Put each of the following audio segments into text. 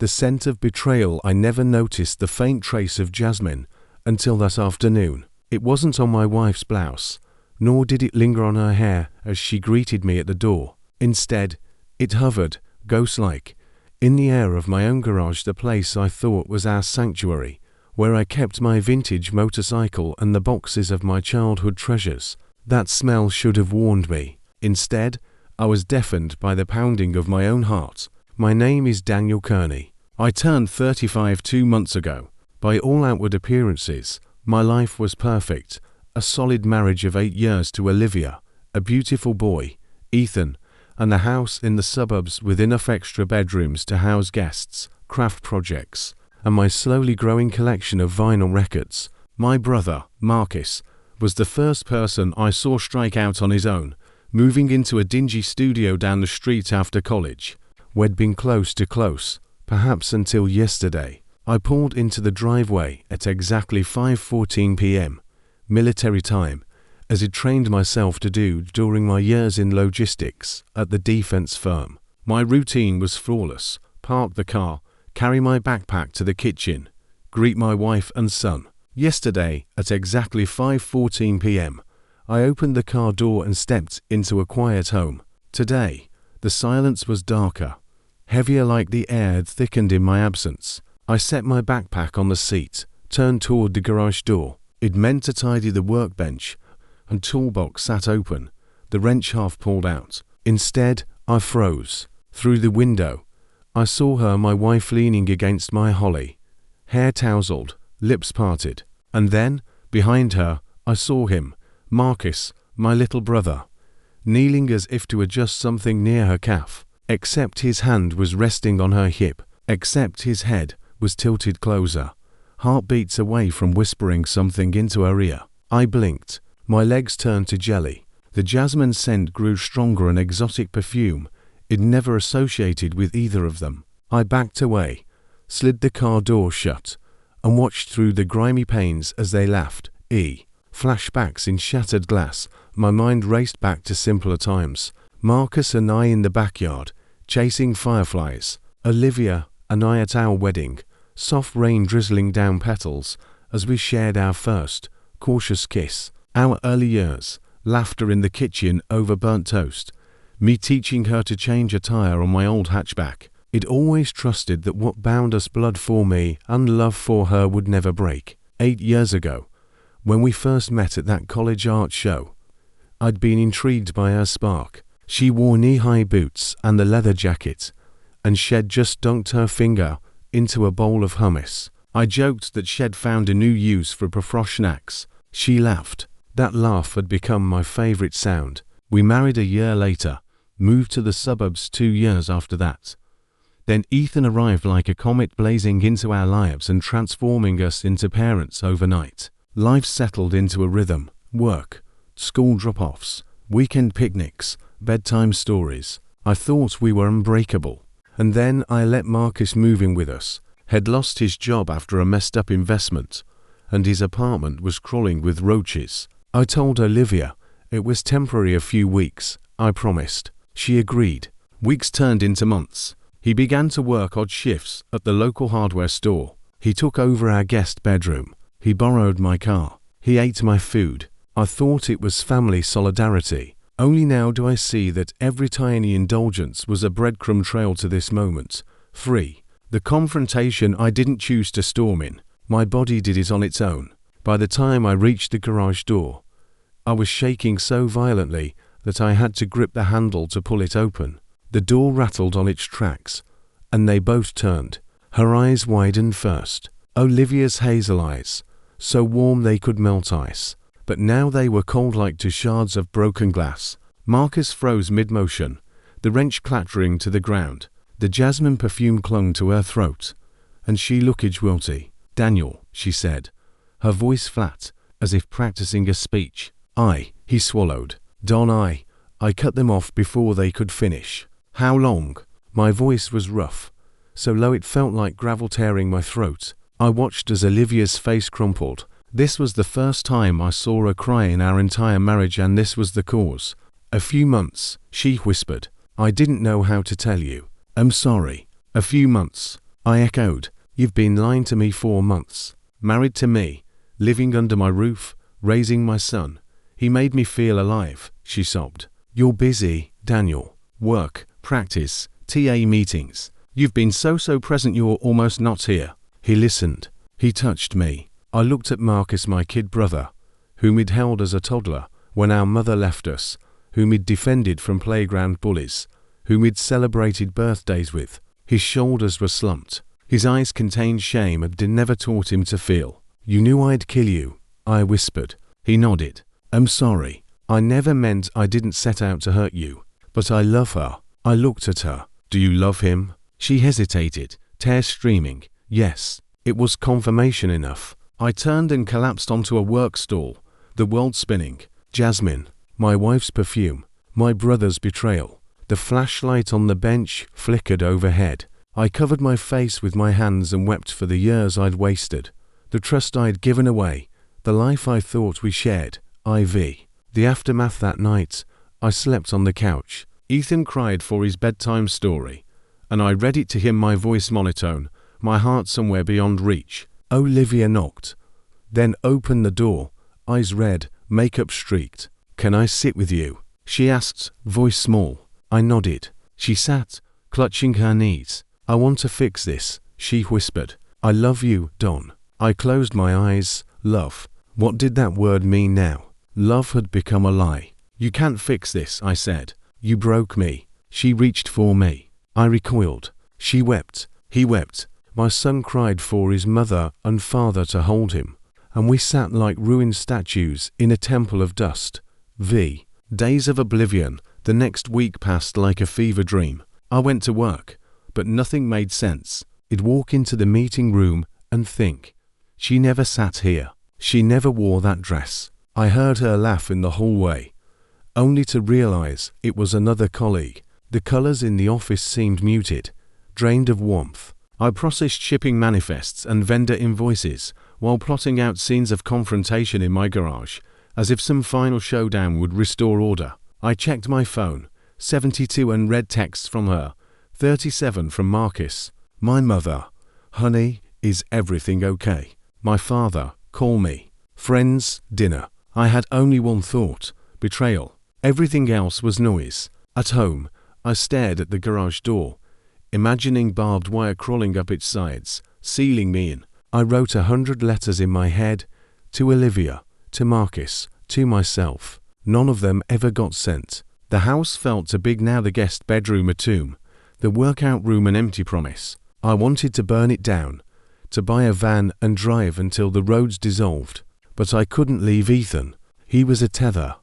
The scent of betrayal. I never noticed the faint trace of jasmine until that afternoon. It wasn't on my wife's blouse, nor did it linger on her hair as she greeted me at the door. Instead, it hovered, ghost-like, in the air of my own garage, the place I thought was our sanctuary, where I kept my vintage motorcycle and the boxes of my childhood treasures. That smell should have warned me. Instead, I was deafened by the pounding of my own heart. My name is Daniel Kearney. I turned 35 2 months ago. By all outward appearances, my life was perfect. A solid marriage of 8 years to Olivia, a beautiful boy, Ethan, and a house in the suburbs with enough extra bedrooms to house guests, craft projects, and my slowly growing collection of vinyl records. My brother, Marcus, was the first person I saw strike out on his own, moving into a dingy studio down the street after college. We'd been close, perhaps until yesterday. I pulled into the driveway at exactly 5:14 p.m. military time, as I'd trained myself to do during my years in logistics at the defense firm. My routine was flawless: park the car, carry my backpack to the kitchen, greet my wife and son. Yesterday, at exactly 5:14 p.m., I opened the car door and stepped into a quiet home. Today, the silence was darker, heavier, like the air had thickened in my absence. I set my backpack on the seat, turned toward the garage door. It meant to tidy the workbench and toolbox sat open, the wrench half pulled out. Instead, I froze. Through the window, I saw her, my wife, leaning against my Harley, hair tousled, lips parted. And then, behind her, I saw him, Marcus, my little brother, kneeling as if to adjust something near her calf. Except his hand was resting on her hip, except his head was tilted closer, heartbeats away from whispering something into her ear. I blinked. My legs turned to jelly. The jasmine scent grew stronger, an exotic perfume it never associated with either of them. I backed away, slid the car door shut, and watched through the grimy panes as they laughed. Flashbacks in shattered glass. My mind raced back to simpler times. Marcus and I in the backyard, chasing fireflies. Olivia and I at our wedding, soft rain drizzling down petals as we shared our first, cautious kiss. Our early years, laughter in the kitchen over burnt toast, me teaching her to change a tire on my old hatchback. I'd always trusted that what bound us, blood for me and love for her, would never break. 8 years ago, when we first met at that college art show, I'd been intrigued by her spark. She wore knee-high boots and the leather jacket, and Shed just dunked her finger into a bowl of hummus. I joked that Shed found a new use for professionals. She laughed. That laugh had become my favorite sound. We married a year later, moved to the suburbs 2 years after that. Then Ethan arrived like a comet, blazing into our lives and transforming us into parents overnight. Life settled into a rhythm: work, school drop-offs, weekend picnics, bedtime stories. I thought we were unbreakable. And then I let Marcus move in with us. Had lost his job after a messed up investment, and his apartment was crawling with roaches. I told Olivia it was temporary, a few weeks, I promised. She agreed. Weeks turned into months. He began to work odd shifts at the local hardware store. He took over our guest bedroom. He borrowed my car. He ate my food. I thought it was family solidarity. Only now do I see that every tiny indulgence was a breadcrumb trail to this moment. 3. The confrontation I didn't choose to storm in. My body did it on its own. By the time I reached the garage door, I was shaking so violently that I had to grip the handle to pull it open. The door rattled on its tracks, and they both turned. Her eyes widened first. Olivia's hazel eyes, so warm they could melt ice, but now they were cold like two shards of broken glass. Marcus froze mid-motion, the wrench clattering to the ground. The jasmine perfume clung to her throat, and she looked wilty. "Daniel," she said, her voice flat, as if practicing a speech. He swallowed. "Don, I cut them off before they could finish." "How long?" My voice was rough, so low it felt like gravel tearing my throat. I watched as Olivia's face crumpled. This was the first time I saw her cry in our entire marriage, and this was the cause. "A few months," she whispered. "I didn't know how to tell you. I'm sorry." "A few months," I echoed. You've been lying to me 4 months. Married to me. Living under my roof. Raising my son. He made me feel alive, she sobbed. You're busy, Daniel. Work, practice, TA meetings. You've been so present you're almost not here. He listened. He touched me. I looked at Marcus, my kid brother, whom he'd held as a toddler when our mother left us, whom he'd defended from playground bullies, whom he'd celebrated birthdays with. His shoulders were slumped. His eyes contained shame and never taught him to feel. You knew I'd kill you, I whispered. He nodded. I'm sorry. I never meant. I didn't set out to hurt you. But I love her. I looked at her. Do you love him? She hesitated, tears streaming. Yes. It was confirmation enough. I turned and collapsed onto a work stool, the world spinning. Jasmine, my wife's perfume, my brother's betrayal. The flashlight on the bench flickered overhead. I covered my face with my hands and wept for the years I'd wasted, the trust I'd given away, the life I thought we shared. IV. The aftermath that night, I slept on the couch. Ethan cried for his bedtime story, and I read it to him, my voice monotone, my heart somewhere beyond reach. Olivia knocked, then opened the door, eyes red, makeup streaked. Can I sit with you? She asked, voice small. I nodded. She sat, clutching her knees. I want to fix this, she whispered. I love you, Don. I closed my eyes. Love. What did that word mean now? Love had become a lie. You can't fix this, I said. You broke me. She reached for me. I recoiled. She wept. He wept. My son cried for his mother and father to hold him, and we sat like ruined statues in a temple of dust. Days of oblivion. The next week passed like a fever dream. I went to work, but nothing made sense. I'd walk into the meeting room and think, she never sat here. She never wore that dress. I heard her laugh in the hallway, only to realize it was another colleague. The colors in the office seemed muted, drained of warmth. I processed shipping manifests and vendor invoices while plotting out scenes of confrontation in my garage, as if some final showdown would restore order. I checked my phone, 72 unread texts from her, 37 from Marcus. My mother, honey, is everything okay? My father, call me. Friends, dinner. I had only one thought, betrayal. Everything else was noise. At home, I stared at the garage door, imagining barbed wire crawling up its sides, sealing me in. I wrote 100 letters in my head, to Olivia, to Marcus, to myself. None of them ever got sent. The house felt too big now, the guest bedroom a tomb, the workout room an empty promise. I wanted to burn it down, to buy a van and drive until the roads dissolved. But I couldn't leave Ethan. He was a tether,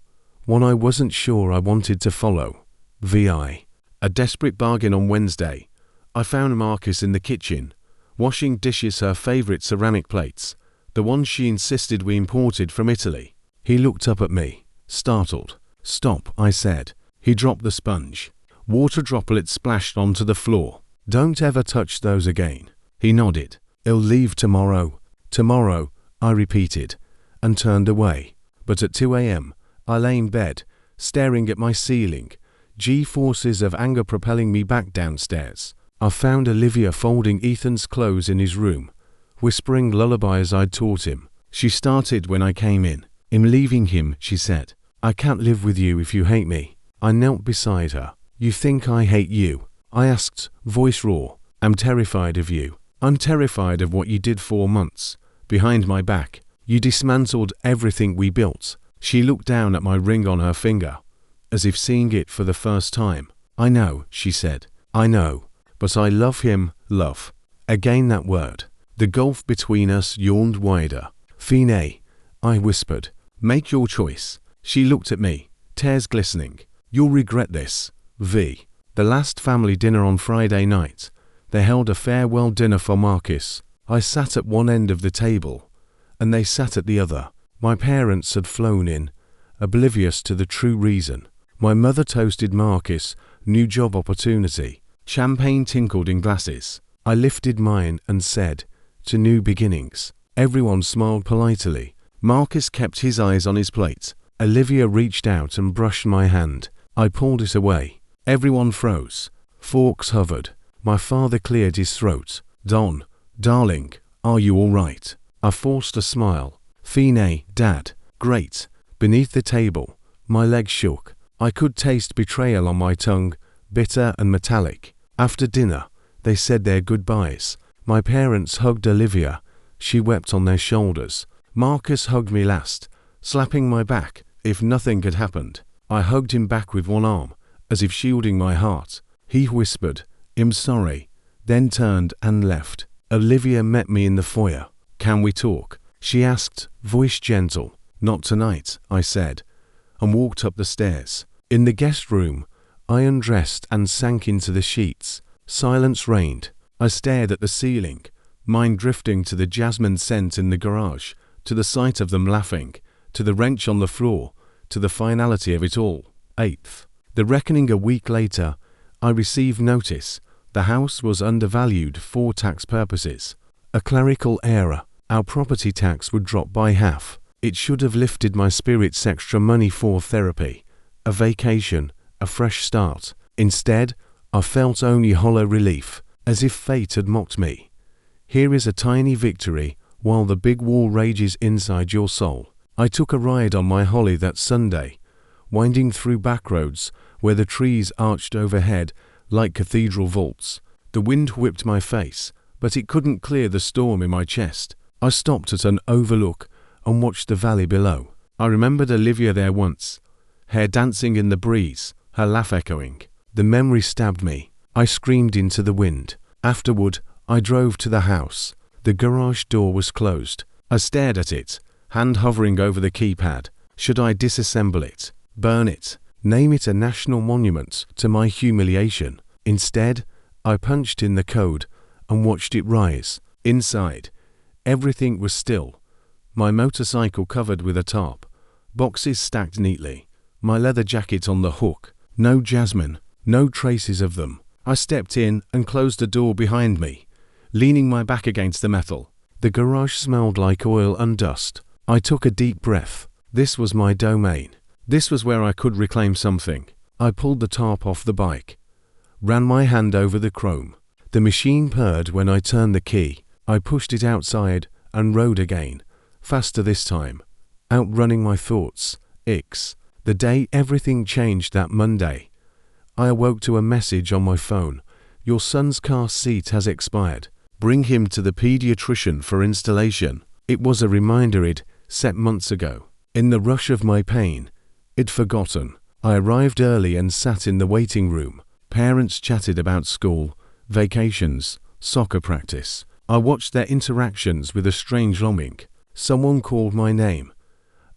one I wasn't sure I wanted to follow. A desperate bargain on Wednesday. I found Marcus in the kitchen, washing dishes, her favorite ceramic plates, the ones she insisted we imported from Italy. He looked up at me, startled. Stop, I said. He dropped the sponge. Water droplets splashed onto the floor. Don't ever touch those again. He nodded. He'll leave tomorrow. Tomorrow, I repeated, and turned away. But at 2 a.m., I lay in bed, staring at my ceiling, G-forces of anger propelling me back downstairs. I found Olivia folding Ethan's clothes in his room, whispering lullabies I'd taught him. She started when I came in. I'm leaving him, she said. I can't live with you if you hate me. I knelt beside her. You think I hate you? I asked, voice raw. I'm terrified of you. I'm terrified of what you did 4 months. Behind my back. You dismantled everything we built. She looked down at my ring on her finger, as if seeing it for the first time. I know, she said. I know. But I love him, love. Again that word. The gulf between us yawned wider. Fine, I whispered. Make your choice. She looked at me, tears glistening. You'll regret this. The last family dinner on Friday night. They held a farewell dinner for Marcus. I sat at one end of the table, and they sat at the other. My parents had flown in, oblivious to the true reason. My mother toasted Marcus, new job opportunity. Champagne tinkled in glasses. I lifted mine and said, to new beginnings. Everyone smiled politely. Marcus kept his eyes on his plate. Olivia reached out and brushed my hand. I pulled it away. Everyone froze. Forks hovered. My father cleared his throat. Don, darling, are you all right? I forced a smile. Fine, Dad. Great. Beneath the table, my legs shook. I could taste betrayal on my tongue, bitter and metallic. After dinner, they said their goodbyes. My parents hugged Olivia. She wept on their shoulders. Marcus hugged me last, slapping my back if nothing had happened. I hugged him back with one arm, as if shielding my heart. He whispered, "I'm sorry," then turned and left. Olivia met me in the foyer. "Can we talk?" she asked, voice gentle. "Not tonight," I said, and walked up the stairs. In the guest room, I undressed and sank into the sheets. Silence reigned. I stared at the ceiling, mind drifting to the jasmine scent in the garage, to the sight of them laughing, to the wrench on the floor, to the finality of it all. 8th. The reckoning a week later, I received notice. The house was undervalued for tax purposes. A clerical error. Our property tax would drop by half. It should have lifted my spirits extra money for therapy, a vacation, a fresh start. Instead, I felt only hollow relief, as if fate had mocked me. Here is a tiny victory while the big war rages inside your soul. I took a ride on my Harley that Sunday, winding through back roads where the trees arched overhead like cathedral vaults. The wind whipped my face, but it couldn't clear the storm in my chest. I stopped at an overlook and watched the valley below. I remembered Olivia there once, hair dancing in the breeze, her laugh echoing. The memory stabbed me. I screamed into the wind. Afterward, I drove to the house. The garage door was closed. I stared at it, hand hovering over the keypad. Should I disassemble it, burn it, name it a national monument to my humiliation? Instead, I punched in the code and watched it rise. Inside, everything was still. My motorcycle covered with a tarp, boxes stacked neatly, my leather jacket on the hook. No Jasmine, no traces of them. I stepped in and closed the door behind me, leaning my back against the metal. The garage smelled like oil and dust. I took a deep breath. This was my domain. This was where I could reclaim something. I pulled the tarp off the bike, ran my hand over the chrome. The machine purred when I turned the key. I pushed it outside and rode again, faster this time, outrunning my thoughts. The day everything changed that Monday. I awoke to a message on my phone. Your son's car seat has expired. Bring him to the pediatrician for installation. It was a reminder I'd set months ago. In the rush of my pain, I'd forgotten. I arrived early and sat in the waiting room. Parents chatted about school, vacations, soccer practice. I watched their interactions with a strange longing. Someone called my name,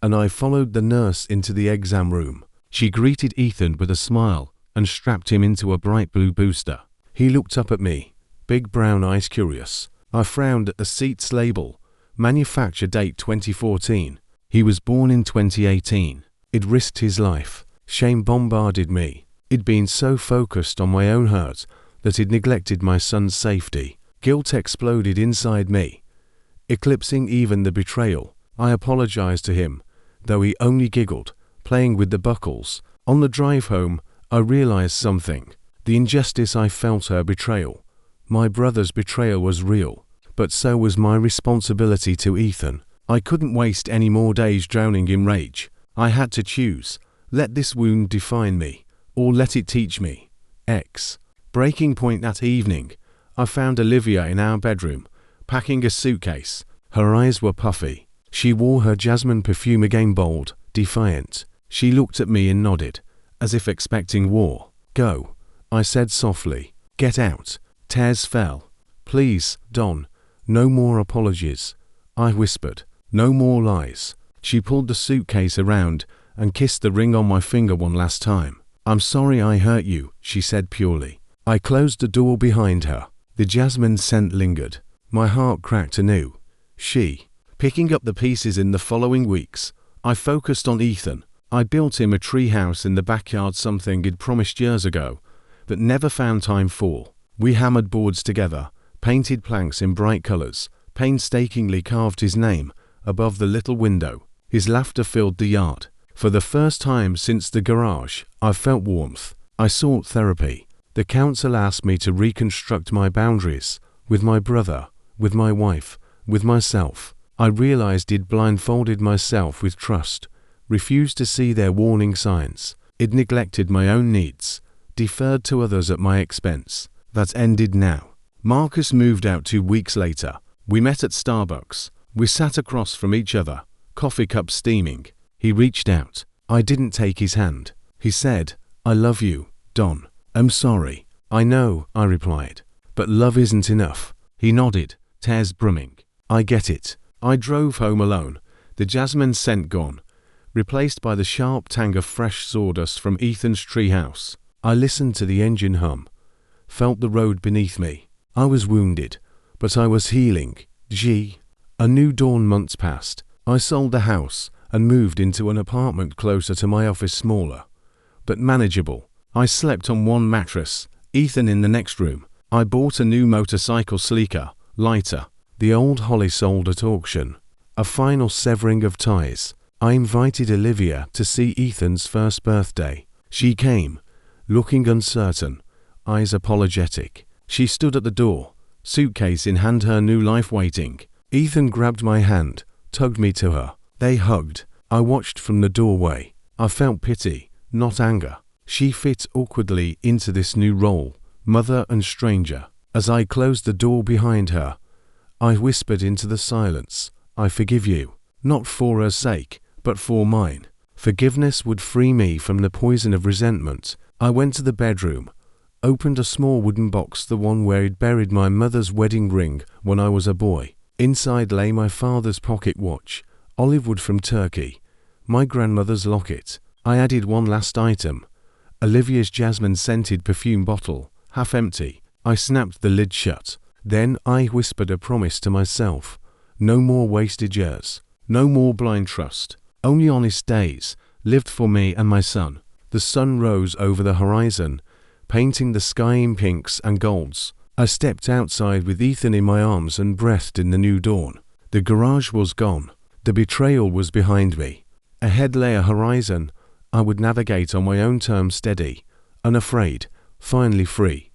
and I followed the nurse into the exam room. She greeted Ethan with a smile and strapped him into a bright blue booster. He looked up at me, big brown eyes curious. I frowned at the seat's label, manufacture date 2014. He was born in 2018. He'd risked his life. Shame bombarded me. He'd been so focused on my own hurt that he'd neglected my son's safety. Guilt exploded inside me, eclipsing even the betrayal. I apologized to him, though he only giggled, playing with the buckles. On the drive home, I realized something. The injustice I felt, her betrayal. My brother's betrayal was real, but so was my responsibility to Ethan. I couldn't waste any more days drowning in rage. I had to choose. Let this wound define me, or let it teach me. Breaking point that evening. I found Olivia in our bedroom, packing a suitcase. Her eyes were puffy. She wore her jasmine perfume again, bold, defiant. She looked at me and nodded, as if expecting war. Go, I said softly. Get out. Tears fell. Please, Don, no more apologies. I whispered. No more lies. She pulled the suitcase around and kissed the ring on my finger one last time. I'm sorry I hurt you, she said purely. I closed the door behind her. The jasmine scent lingered. My heart cracked anew. Picking up the pieces in the following weeks, I focused on Ethan. I built him a treehouse in the backyard, something he'd promised years ago, but never found time for. We hammered boards together, painted planks in bright colors, painstakingly carved his name above the little window. His laughter filled the yard. For the first time since the garage, I felt warmth. I sought therapy. The counselor asked me to reconstruct my boundaries, with my brother, with my wife, with myself. I realized I'd blindfolded myself with trust, refused to see their warning signs. It neglected my own needs, deferred to others at my expense. That ended now. Marcus moved out 2 weeks later. We met at Starbucks. We sat across from each other, coffee cup steaming. He reached out. I didn't take his hand. He said, "I love you, Don." "I'm sorry." "I know," I replied. "But love isn't enough." He nodded, tears brimming. "I get it." I drove home alone, the jasmine scent gone, replaced by the sharp tang of fresh sawdust from Ethan's treehouse. I listened to the engine hum, felt the road beneath me. I was wounded, but I was healing. A new dawn. Months passed. I sold the house and moved into an apartment closer to my office, smaller, but manageable. I slept on one mattress, Ethan in the next room. I bought a new motorcycle, sleeker, lighter. The old Harley sold at auction. A final severing of ties. I invited Olivia to see Ethan's first birthday. She came, looking uncertain, eyes apologetic. She stood at the door, suitcase in hand, her new life waiting. Ethan grabbed my hand, tugged me to her. They hugged. I watched from the doorway. I felt pity, not anger. She fit awkwardly into this new role, mother and stranger. As I closed the door behind her, I whispered into the silence, "I forgive you, not for her sake, but for mine." Forgiveness would free me from the poison of resentment. I went to the bedroom, opened a small wooden box, the one where he'd buried my mother's wedding ring when I was a boy. Inside lay my father's pocket watch, olive wood from Turkey, my grandmother's locket. I added one last item, Olivia's jasmine-scented perfume bottle, half empty. I snapped the lid shut. Then I whispered a promise to myself. No more wasted years. No more blind trust. Only honest days, lived for me and my son. The sun rose over the horizon, painting the sky in pinks and golds. I stepped outside with Ethan in my arms and breathed in the new dawn. The garage was gone. The betrayal was behind me. Ahead lay a horizon I would navigate on my own terms, steady, unafraid, finally free.